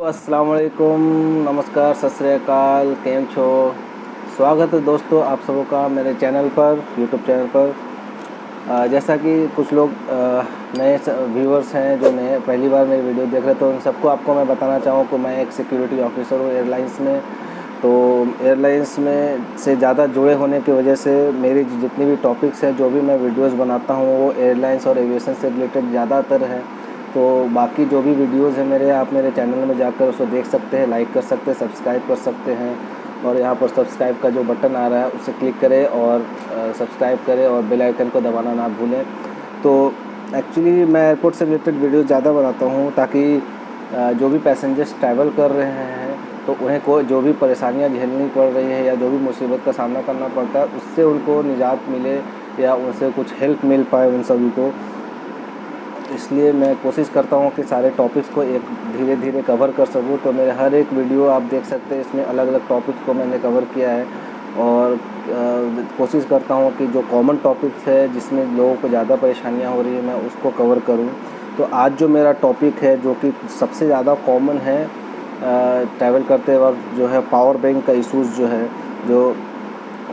अस्सलाम वालेकुम, नमस्कार, सत श्री अकाल, केम छो। स्वागत है दोस्तों आप सबों का मेरे चैनल पर, यूट्यूब चैनल पर। जैसा कि कुछ लोग नए व्यूअर्स हैं जो नए पहली बार मेरी वीडियो देख रहे हैं, तो उन सबको आपको मैं बताना चाहूँ कि मैं एक सिक्योरिटी ऑफिसर हूँ एयरलाइंस में। तो एयरलाइंस में से ज़्यादा जुड़े होने की वजह से मेरी जितनी भी टॉपिक्स हैं, जो भी मैं वीडियोस बनाता हूँ, वो एयरलाइंस और एविएशन से रिलेटेड ज़्यादातर है। तो बाकी जो भी वीडियोस हैं मेरे, आप मेरे चैनल में जाकर उसको देख सकते हैं, लाइक कर सकते हैं, सब्सक्राइब कर सकते हैं। और यहाँ पर सब्सक्राइब का जो बटन आ रहा है उसे क्लिक करें और सब्सक्राइब करें और बेल आइकन को दबाना ना भूलें। तो एक्चुअली मैं एयरपोर्ट से रिलेटेड वीडियो ज़्यादा बनाता हूँ ताकि जो भी पैसेंजर्स ट्रैवल कर रहे हैं तो उन्हें कोई जो भी परेशानियाँ झेलनी पड़ रही है या जो भी मुसीबत का सामना करना पड़ता है, उससे उनको निजात मिले या उनसे कुछ हेल्प मिल पाए उन सभी को। इसलिए मैं कोशिश करता हूँ कि सारे टॉपिक्स को एक धीरे धीरे कवर कर सकूँ। तो मेरे हर एक वीडियो आप देख सकते हैं, इसमें अलग अलग टॉपिक्स को मैंने कवर किया है और कोशिश करता हूँ कि जो कॉमन टॉपिक्स है जिसमें लोगों को ज़्यादा परेशानियाँ हो रही है, मैं उसको कवर करूँ। तो आज जो मेरा टॉपिक है, जो कि सबसे ज़्यादा कॉमन है ट्रैवल करते वक्त, जो है पावर बैंक का इशूज़ जो है, जो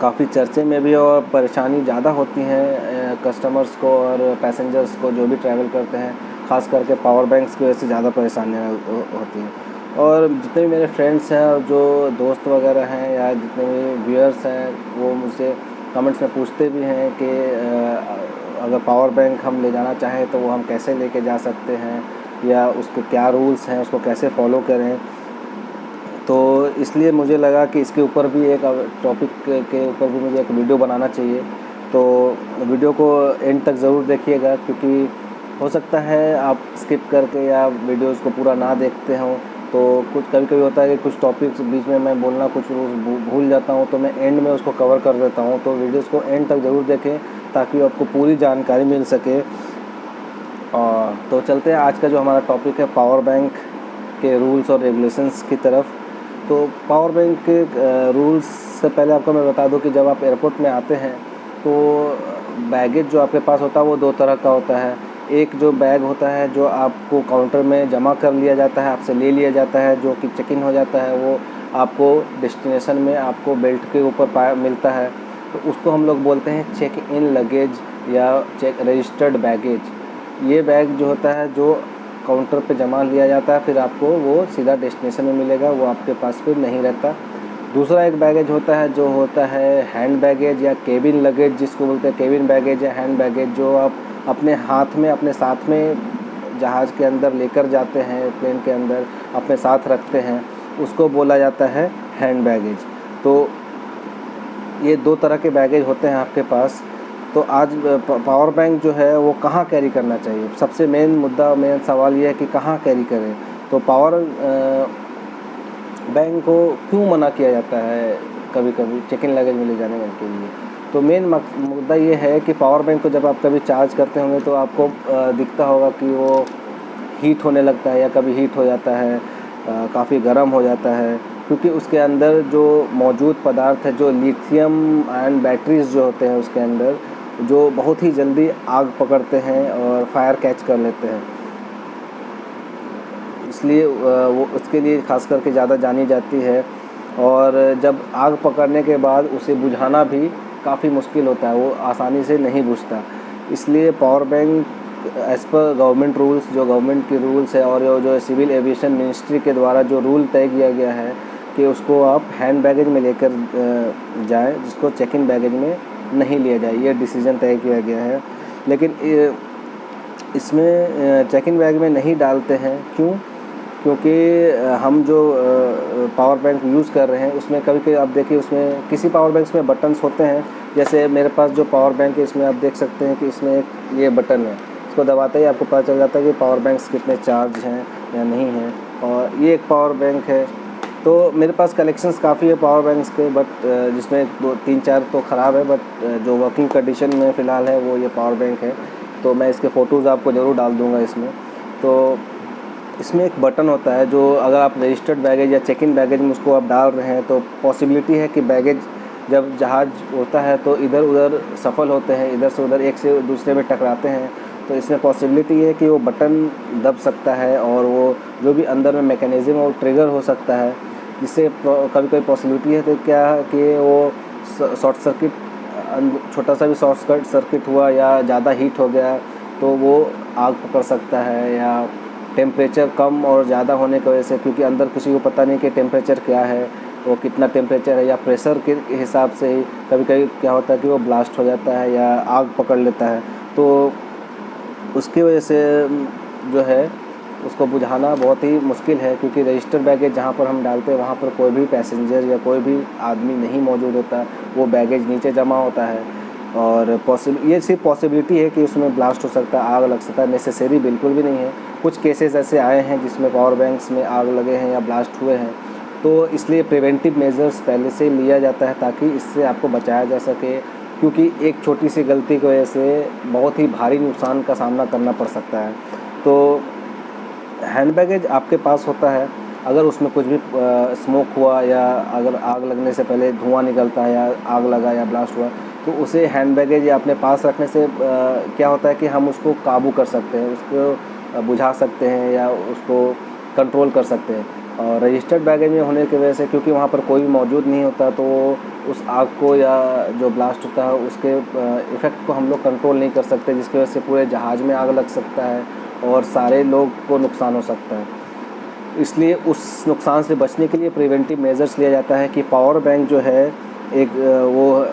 काफ़ी चर्चे में भी और परेशानी ज़्यादा होती हैं कस्टमर्स को और पैसेंजर्स को जो भी ट्रैवल करते हैं, ख़ास करके पावर बैंक्स की वजह से ज़्यादा परेशानियाँ होती हैं। और जितने भी मेरे फ्रेंड्स हैं और जो दोस्त वगैरह हैं या जितने भी व्यूअर्स हैं, वो मुझसे कमेंट्स में पूछते भी हैं कि अगर पावर बैंक हम ले जाना चाहें तो वो हम कैसे लेके जा सकते हैं या उसके क्या रूल्स हैं, उसको कैसे फॉलो करें। तो इसलिए मुझे लगा कि इसके ऊपर भी एक टॉपिक के ऊपर भी मुझे एक वीडियो बनाना चाहिए। तो वीडियो को एंड तक ज़रूर देखिएगा, क्योंकि हो सकता है आप स्किप करके या वीडियोस को पूरा ना देखते हों। तो कुछ कभी कभी होता है कि कुछ टॉपिक्स बीच में मैं बोलना कुछ भूल जाता हूँ, तो मैं एंड में उसको कवर कर देता हूँ। तो वीडियोस को एंड तक ज़रूर देखें ताकि आपको पूरी जानकारी मिल सके। तो चलते हैं आज का जो हमारा टॉपिक है, पावर बैंक के रूल्स और रेगुलेशंस की तरफ। तो पावर बैंक के रूल्स से पहले आपको मैं बता दूं कि जब आप एयरपोर्ट में आते हैं तो बैगेज जो आपके पास होता है वो दो तरह का होता है। एक जो बैग होता है जो आपको काउंटर में जमा कर लिया जाता है, आपसे ले लिया जाता है, जो कि चेक इन हो जाता है, वो आपको डेस्टिनेशन में आपको बेल्ट के ऊपर मिलता है। तो उसको हम लोग बोलते हैं चेक इन लगेज या चेक रजिस्टर्ड बैगेज। ये बैग जो होता है जो काउंटर पे जमा लिया जाता है, फिर आपको वो सीधा डेस्टिनेशन में मिलेगा, वो आपके पास फिर नहीं रहता। दूसरा एक बैगेज होता है जो होता है हैंड बैगेज या केबिन लगेज, जिसको बोलते हैं केबिन बैगेज या हैंड बैगेज, जो आप अपने हाथ में अपने साथ में जहाज़ के अंदर लेकर जाते हैं, प्लेन के अंदर अपने साथ रखते हैं, उसको बोला जाता है हैंड बैगेज। तो ये दो तरह के बैगेज होते हैं आपके पास। तो आज पावर बैंक जो है वो कहाँ कैरी करना चाहिए, सबसे मेन मुद्दा, मेन सवाल ये है कि कहाँ कैरी करें। तो पावर बैंक को क्यों मना किया जाता है कभी कभी चेक इन लगेज में ले जाने के लिए। तो मेन मुद्दा ये है कि पावर बैंक को जब आप कभी चार्ज करते होंगे तो आपको दिखता होगा कि वो हीट होने लगता है या कभी हीट हो जाता है, काफ़ी गर्म हो जाता है, क्योंकि उसके अंदर जो मौजूद पदार्थ है, जो लिथियम आयन बैटरीज जो होते हैं उसके अंदर, जो बहुत ही जल्दी आग पकड़ते हैं और फायर कैच कर लेते हैं। इसलिए वो उसके लिए ख़ास करके ज़्यादा जानी जाती है। और जब आग पकड़ने के बाद उसे बुझाना भी काफ़ी मुश्किल होता है, वो आसानी से नहीं बुझता। इसलिए power bank as per government rules, जो गवर्नमेंट की रूल्स है और जो सिविल एविएशन मिनिस्ट्री के द्वारा जो रूल तय किया गया है कि उसको आप हैंड बैगेज में लेकर जाएं, जिसको चेक इन बैगेज में नहीं लिया जाए, ये डिसीज़न तय किया गया है। लेकिन इसमें चेक इन बैग में नहीं डालते हैं, क्यों? क्योंकि हम जो पावर बैंक यूज़ कर रहे हैं उसमें कभी कभी आप देखिए, उसमें किसी पावर बैंक्स में बटन्स होते हैं। जैसे मेरे पास जो पावर बैंक है, इसमें आप देख सकते हैं कि इसमें एक ये बटन है, इसको दबाते ही आपको पता चल जाता है कि पावर बैंक्स कितने चार्ज हैं या नहीं हैं। और ये एक पावर बैंक है। तो मेरे पास कलेक्शंस काफ़ी है पावर बैंक्स के, बट जिसमें 2-3-4 तो ख़राब है, बट जो वर्किंग कंडीशन में फ़िलहाल है वो ये पावर बैंक है। तो मैं इसके फ़ोटोज़ आपको ज़रूर डाल दूँगा इसमें। तो इसमें एक बटन होता है जो अगर आप रजिस्टर्ड बैगेज या चेक इन बैगेज में उसको आप डाल रहे हैं तो पॉसिबिलिटी है कि बैगेज जब जहाज़ होता है तो इधर उधर सफल होते हैं, इधर से उधर एक से दूसरे में टकराते हैं, तो इसमें पॉसिबिलिटी है कि वो बटन दब सकता है और वो जो भी अंदर में मैकेनिज़्म वो ट्रिगर हो सकता है, जिससे कभी कभी पॉसिबिलिटी है तो क्या कि वो शॉर्ट सर्किट, छोटा सा भी शॉर्ट सर्किट हुआ या ज़्यादा हीट हो गया तो वो आग पकड़ सकता है, या टेम्परेचर कम और ज़्यादा होने की वजह से, क्योंकि अंदर किसी को पता नहीं कि टेम्परेचर क्या है, वो कितना टेम्परेचर है, या प्रेशर के हिसाब से ही कभी कभी क्या होता है कि वो ब्लास्ट हो जाता है या आग पकड़ लेता है। तो उसकी वजह से जो है उसको बुझाना बहुत ही मुश्किल है, क्योंकि रजिस्टर बैगेज जहाँ पर हम डालते हैं वहाँ पर कोई भी पैसेंजर या कोई भी आदमी नहीं मौजूद होता, वो बैगेज नीचे जमा होता है। और ये सिर्फ पॉसिबिलिटी है कि उसमें ब्लास्ट हो सकता है, आग लग सकता है, नेसेसरी बिल्कुल भी नहीं है। कुछ केसेस ऐसे आए हैं जिसमें पावर बैंक्स में आग लगे हैं या ब्लास्ट हुए हैं, तो इसलिए प्रिवेंटिव मेजर्स पहले से लिया जाता है ताकि इससे आपको बचाया जा सके, क्योंकि एक छोटी सी गलती की वजह से बहुत ही भारी नुकसान का सामना करना पड़ सकता है। तो हैंड बैगेज आपके पास होता है, अगर उसमें कुछ भी स्मोक हुआ या अगर आग लगने से पहले धुआं निकलता है या आग लगा या ब्लास्ट हुआ, तो उसे हैंड बैगेज या अपने पास रखने से क्या होता है कि हम उसको काबू कर सकते हैं, उसको बुझा सकते हैं या उसको कंट्रोल कर सकते हैं। और रजिस्टर्ड बैगेज में होने की वजह से, क्योंकि वहाँ पर कोई भी मौजूद नहीं होता, तो उस आग को या जो ब्लास्ट होता है उसके इफ़ेक्ट को हम लोग कंट्रोल नहीं कर सकते, जिसकी वजह से पूरे जहाज़ में आग लग सकता है और सारे लोग को नुकसान हो सकता है। इसलिए उस नुकसान से बचने के लिए प्रिवेंटिव मेजर्स लिया जाता है कि पावर बैंक जो है एक वो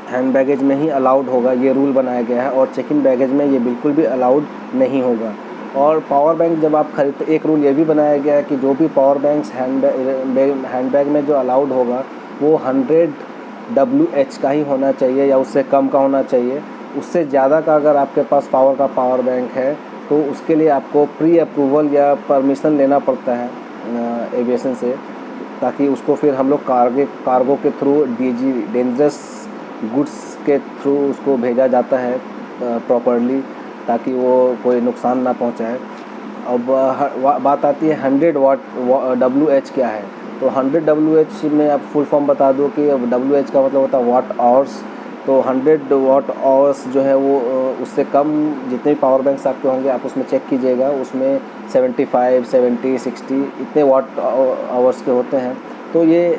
हैंड बैगेज में ही अलाउड होगा, ये रूल बनाया गया है, और चेक इन बैगेज में ये बिल्कुल भी अलाउड नहीं होगा। और पावर बैंक जब आप खरीदते, एक रूल ये भी बनाया गया है कि जो भी पावर बैंक्स हैंड बैग में जो अलाउड होगा वो 100 WH का ही होना चाहिए या उससे कम का होना चाहिए। उससे ज़्यादा का अगर आपके पास पावर बैंक है तो उसके लिए आपको प्री अप्रूवल या परमिशन लेना पड़ता है एविएशन से, ताकि उसको फिर हम लोग कार्गो के थ्रू DG डेंजरस गुड्स के थ्रू उसको भेजा जाता है प्रॉपरली, ताकि वो कोई नुकसान ना पहुंचाए। अब बात आती है 100 WH क्या है। तो 100 WH में आप फुल फॉर्म बता दो कि WH का मतलब होता है वाट आवर्स। तो 100 वाट आवर्स जो है वो उससे कम जितने भी पावर बैंक्स आपके होंगे आप उसमें चेक कीजिएगा, उसमें 75, 70, 60 इतने वाट आवर्स के होते हैं। तो ये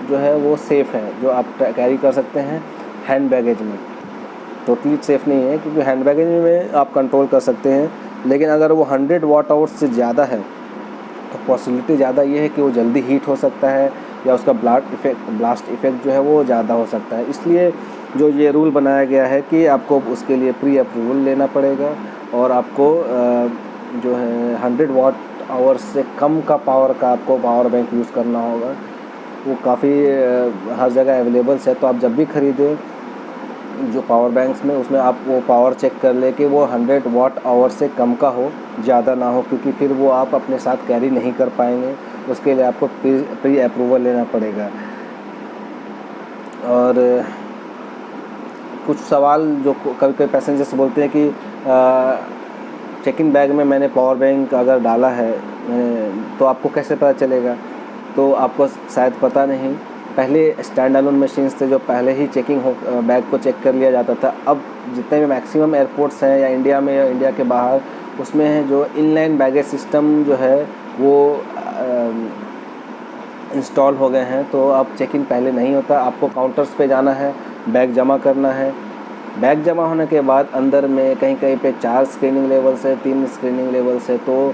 जो है वो सेफ़ है, जो आप कैरी कर सकते हैं हैंड बैगेज में। टोटली सेफ़ नहीं है, क्योंकि हैंड बैगेज में आप कंट्रोल कर सकते हैं, लेकिन अगर वो 100 वाट आवर्स से ज़्यादा है तो पॉसिबिलिटी ज़्यादा ये है कि वो जल्दी हीट हो सकता है या उसका ब्लास्ट इफ़ेक्ट जो है वो ज़्यादा हो सकता है। इसलिए जो ये रूल बनाया गया है कि आपको उसके लिए प्री अप्रूवल लेना पड़ेगा और आपको जो है 100 वाट आवर्स से कम का पावर का आपको पावर बैंक यूज़ करना होगा। वो काफ़ी हर जगह अवेलेबल्स है, तो आप जब भी ख़रीदें जो पावर बैंक्स में, उसमें आप वो पावर चेक कर ले कि वो 100 वाट आवर से कम का हो, ज़्यादा ना हो, क्योंकि फिर वो आप अपने साथ कैरी नहीं कर पाएंगे। उसके लिए आपको प्री अप्रूवल लेना पड़ेगा। और कुछ सवाल जो कभी कभी पैसेंजर्स बोलते हैं कि चेक इन बैग में मैंने पावर बैंक अगर डाला है तो आपको कैसे पता चलेगा। तो आपको शायद पता नहीं, पहले स्टैंड अलोन मशीन्स थे जो पहले ही बैग को चेक कर लिया जाता था। अब जितने भी मैक्सिमम एयरपोर्ट्स हैं या इंडिया में या इंडिया के बाहर, उसमें है जो इनलाइन बैगेज सिस्टम जो है वो इंस्टॉल हो गए हैं। तो अब चेक इन पहले नहीं होता, आपको काउंटर्स पे जाना है, बैग जमा करना है। बैग जमा होने के बाद अंदर में कहीं कहीं पे 4 स्क्रीनिंग लेवल्स है, 3 स्क्रीनिंग लेवल्स है। तो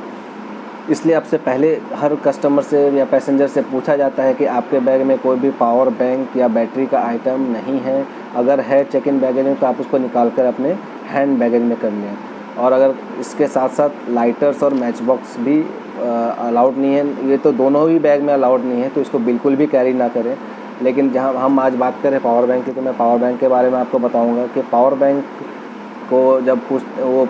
इसलिए आपसे पहले हर कस्टमर से या पैसेंजर से पूछा जाता है कि आपके बैग में कोई भी पावर बैंक या बैटरी का आइटम नहीं है। अगर है चेक इन बैगेज में तो आप उसको निकाल कर अपने हैंड बैगेज में कर लें। और अगर इसके साथ साथ लाइटर्स और मैच बॉक्स भी अलाउड नहीं है, ये तो दोनों ही बैग में अलाउड नहीं है, तो इसको बिल्कुल भी कैरी ना करें। लेकिन जहाँ हम आज बात करें पावर बैंक की, तो मैं पावर बैंक के बारे में आपको बताऊँगा कि पावर बैंक को जब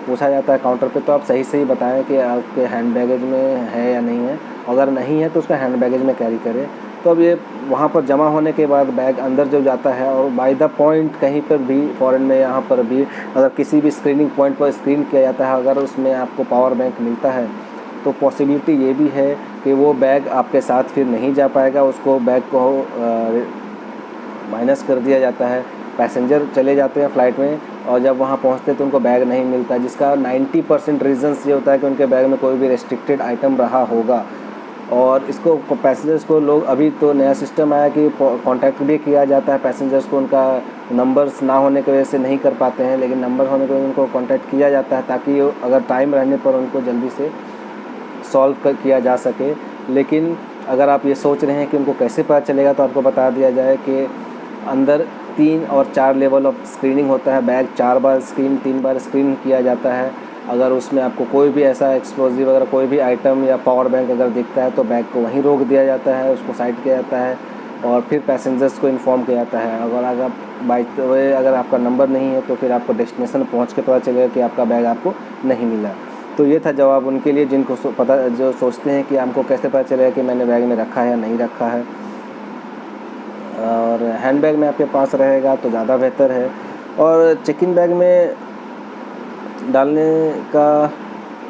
पूछा जाता है काउंटर पे, तो आप सही सही बताएं कि आपके हैंड बैगेज में है या नहीं है। अगर नहीं है तो उसका हैंड बैगेज में कैरी करें। तो अब ये वहाँ पर जमा होने के बाद बैग अंदर जब जाता है और बाय द पॉइंट कहीं पर भी फॉरेन में यहाँ पर भी अगर किसी भी स्क्रीनिंग पॉइंट पर स्क्रीन किया जाता है, अगर उसमें आपको पावर बैंक मिलता है तो पॉसिबिलिटी ये भी है कि वो बैग आपके साथ फिर नहीं जा पाएगा, उसको बैग को माइनस कर दिया जाता है। पैसेंजर चले जाते हैं फ़्लाइट में और जब वहाँ पहुँचते तो उनको बैग नहीं मिलता, जिसका 90% रीज़न्स ये होता है कि उनके बैग में कोई भी रेस्ट्रिक्टेड आइटम रहा होगा। और इसको पैसेंजर्स को लोग, अभी तो नया सिस्टम आया कि कांटेक्ट भी किया जाता है पैसेंजर्स को, उनका नंबर्स ना होने की वजह से नहीं कर पाते हैं, लेकिन नंबर होने की वजह से उनको कांटेक्ट किया जाता है ताकि अगर टाइम रहने पर उनको जल्दी से सॉल्व किया जा सके। लेकिन अगर आप ये सोच रहे हैं कि उनको कैसे पता चलेगा, तो आपको बता दिया जाए कि अंदर 3 और 4 लेवल ऑफ स्क्रीनिंग होता है। बैग 4 बार 3 बार स्क्रीन किया जाता है। अगर उसमें आपको कोई भी ऐसा एक्सप्लोजिव वगैरह कोई भी आइटम या पावर बैंक अगर दिखता है तो बैग को वहीं रोक दिया जाता है, उसको साइड किया जाता है और फिर पैसेंजर्स को इन्फॉर्म किया जाता है। अगर बाई द वे अगर आपका नंबर नहीं है तो फिर आपको डेस्टिनेशन पहुंच के पता चलेगा कि आपका बैग आपको नहीं मिला। तो ये था जवाब उनके लिए जिनको पता, जो सोचते हैं कि हमको कैसे पता चलेगा कि मैंने बैग में रखा है या नहीं रखा है। और हैंड बैग में आपके पास रहेगा तो ज़्यादा बेहतर है। और चेक इन बैग में डालने का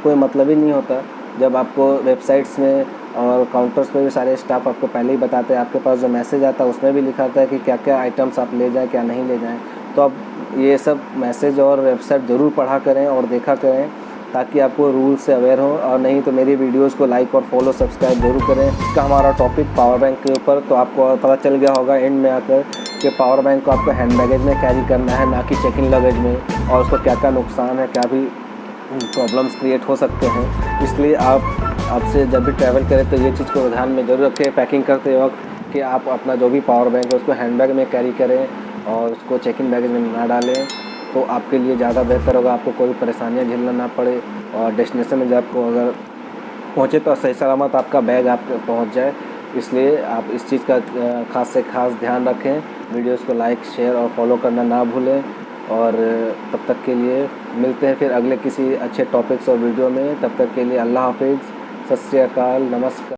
कोई मतलब ही नहीं होता, जब आपको वेबसाइट्स में और काउंटर्स पे भी सारे स्टाफ आपको पहले ही बताते हैं, आपके पास जो मैसेज आता है उसमें भी लिखा आता है कि क्या क्या आइटम्स आप ले जाएं क्या नहीं ले जाएं। तो आप ये सब मैसेज और वेबसाइट ज़रूर पढ़ा करें और देखा करें ताकि आपको रूल से अवेयर हो। और नहीं तो मेरी वीडियोस को लाइक और फॉलो सब्सक्राइब जरूर करें। इसका हमारा टॉपिक पावर बैंक के ऊपर, तो आपको पता चल गया होगा एंड में आकर कि पावर बैंक को आपको हैंड बैगेज में कैरी करना है, ना कि चेक इन लगेज में, और उसको क्या क्या नुकसान है, क्या भी प्रॉब्लम्स क्रिएट हो सकते हैं। इसलिए आपसे जब भी ट्रैवल करें तो ये चीज़ को ध्यान में ज़रूर रखें पैकिंग करते वक्त कि आप अपना जो भी पावर बैंक है उसको हैंड बैग में कैरी करें और उसको चेक इन बैगेज में ना डालें, तो आपके लिए ज़्यादा बेहतर होगा, आपको कोई परेशानियाँ झेलना ना पड़े और डेस्टिनेशन में जब आपको अगर पहुँचे तो सही सलामत आपका बैग आप पहुँच जाए। इसलिए आप इस चीज़ का खास से खास ध्यान रखें। वीडियोस को लाइक शेयर और फॉलो करना ना भूलें। और तब तक के लिए मिलते हैं फिर अगले किसी अच्छे टॉपिक्स और वीडियो में। तब तक के लिए अल्लाह हाफिज़, सत श्री अकाल, नमस्कार।